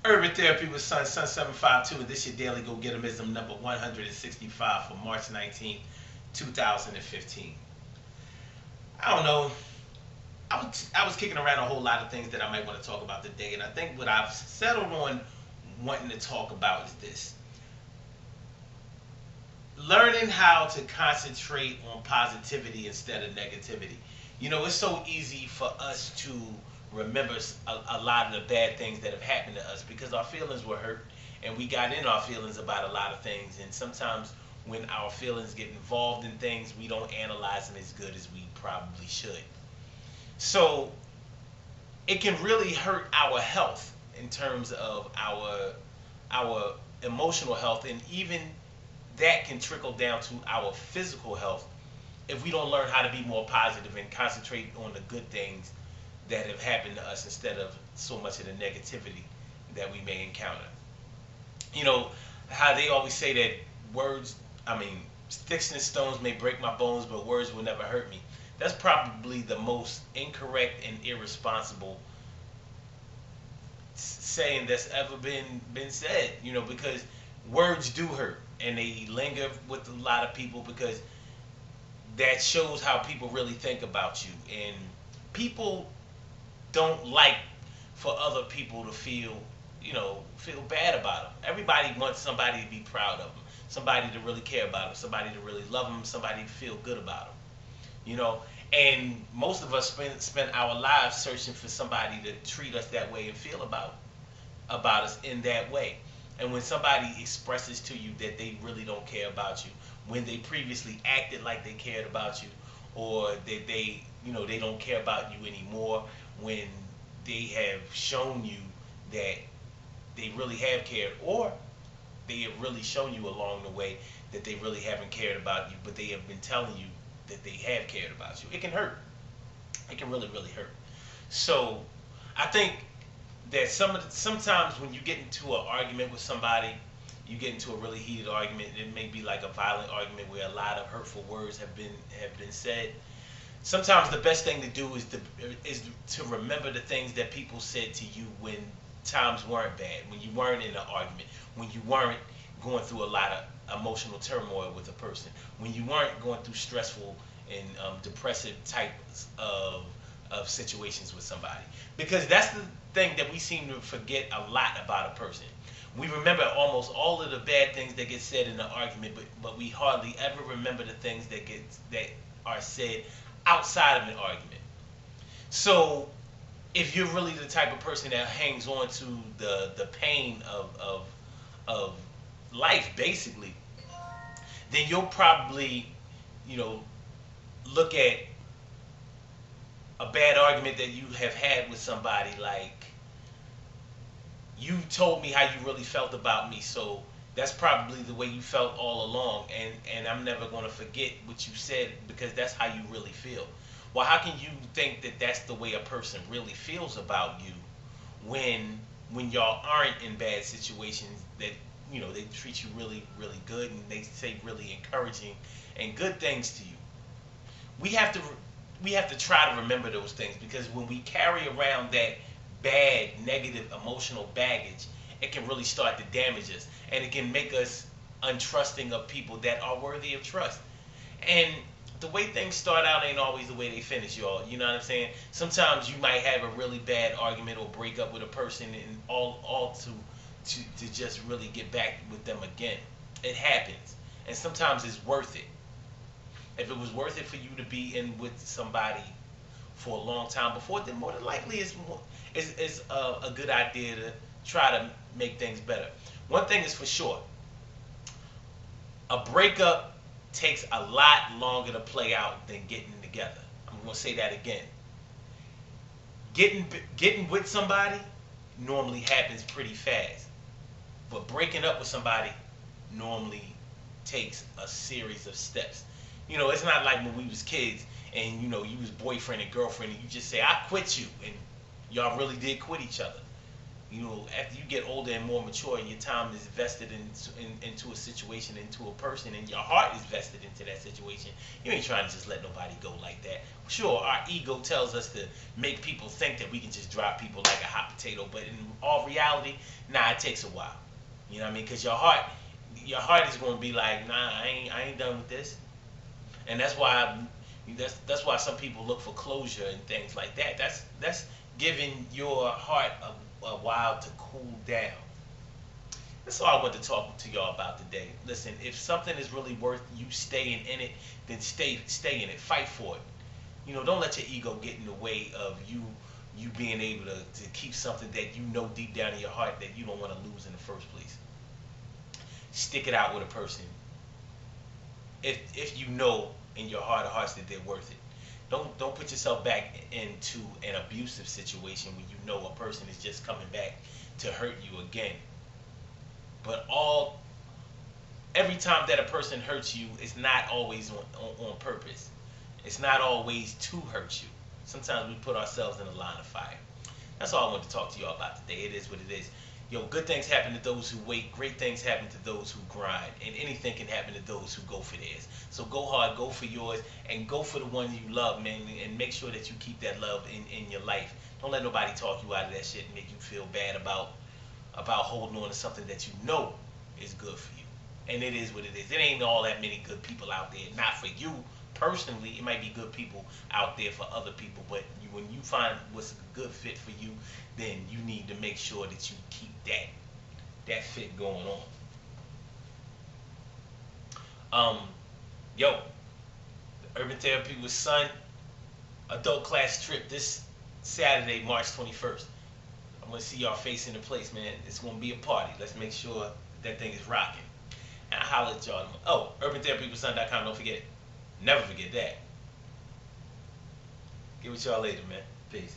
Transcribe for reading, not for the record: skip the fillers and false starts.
Urban Therapy with Sun 752, and this is your daily Gogetemism number 165 for March 19th, 2015. I don't know. I was kicking around a whole lot of things that I might want to talk about today, and I think what I've settled on wanting to talk about is this: learning how to concentrate on positivity instead of negativity. It's so easy for us to remember a lot of the bad things that have happened to us because our feelings were hurt and we got in our feelings about a lot of things. And sometimes when our feelings get involved in things, we don't analyze them as good as we probably should. So it can really hurt our health in terms of our emotional health, and even that can trickle down to our physical health if we don't learn how to be more positive and concentrate on the good things that have happened to us instead of so much of the negativity that we may encounter. You know how they always say that words, I mean, sticks and stones may break my bones, but words will never hurt me. That's probably the most incorrect and irresponsible saying that's ever been said. Because words do hurt and they linger with a lot of people because that shows how people really think about you. And people don't like for other people to feel bad about them. Everybody wants somebody to be proud of them, somebody to really care about them, somebody to really love them, somebody to feel good about them. You know, and most of us spend our lives searching for somebody to treat us that way and feel about us in that way. And when somebody expresses to you that they really don't care about you, when they previously acted like they cared about you, or that they don't care about you anymore, when they have shown you that they really have cared, or they have really shown you along the way that they really haven't cared about you, but they have been telling you that they have cared about you. It can hurt. It can really, really hurt. So I think that sometimes when you get into an argument with somebody, you get into a really heated argument. It may be like a violent argument where a lot of hurtful words have been said. Sometimes the best thing to do is to remember the things that people said to you when times weren't bad, when you weren't in an argument, when you weren't going through a lot of emotional turmoil with a person, when you weren't going through stressful and depressive types of situations with somebody. Because that's the thing that we seem to forget a lot about a person. We remember almost all of the bad things that get said in the argument, but we hardly ever remember the things that are said outside of an argument. So if you're really the type of person that hangs on to the pain of life, basically, then you'll probably, you know, look at a bad argument that you have had with somebody like, you told me how you really felt about me, so that's probably the way you felt all along, and I'm never going to forget what you said because that's how you really feel. Well, how can you think that that's the way a person really feels about you when y'all aren't in bad situations, that they treat you really, really good and they say really encouraging and good things to you? We have to try to remember those things, because when we carry around that bad negative emotional baggage, it can really start to damage us, and it can make us untrusting of people that are worthy of trust. And the way things start out ain't always the way they finish, y'all. You know what I'm saying? Sometimes you might have a really bad argument or break up with a person, and all to just really get back with them again. It happens, and sometimes it's worth it. If it was worth it for you to be in with somebody for a long time before, then more than likely it's a good idea to try to make things better. One thing is for sure: a breakup takes a lot longer to play out than getting together. I'm going to say that again. Getting with somebody normally happens pretty fast, but breaking up with somebody normally takes a series of steps. It's not like when we was kids and you was boyfriend and girlfriend and you just say I quit you, and y'all really did quit each other. after you get older and more mature, and your time is vested into a situation, into a person, and your heart is vested into that situation, you ain't trying to just let nobody go like that. Sure, our ego tells us to make people think that we can just drop people like a hot potato, but in all reality, nah, it takes a while. You know what I mean? Because your heart is going to be like, nah, I ain't done with this, and that's why some people look for closure and things like that. That's giving your heart a while to cool down. That's all I want to talk to y'all about today. Listen, if something is really worth you staying in it, then stay in it. Fight for it. Don't let your ego get in the way of you being able to keep something that you know deep down in your heart that you don't want to lose in the first place. Stick it out with a person if you know in your heart of hearts that they're worth it. Don't put yourself back into an abusive situation when you know a person is just coming back to hurt you again. But every time that a person hurts you, it's not always on purpose. It's not always to hurt you. Sometimes we put ourselves in a line of fire. That's all I want to talk to y'all about today. It is what it is. Yo, good things happen to those who wait. Great things happen to those who grind. And anything can happen to those who go for theirs. So go hard, go for yours, and go for the one you love, man. And make sure that you keep that love in your life. Don't let nobody talk you out of that shit and make you feel bad about holding on to something that you know is good for you. And it is what it is. It ain't all that many good people out there. Not for you personally. It might be good people out there for other people. But when you find what's a good fit for you, then you need to make sure that you keep that fit going on. Yo, the Urban Therapy with Son adult class trip this Saturday, March 21st. I'm gonna see y'all face in the place, man. It's gonna be a party. Let's make sure that thing is rocking. And I'll holler at y'all. Oh, UrbanTherapyWithSon.com. Don't forget it. Never forget that. Get with y'all later, man. Peace.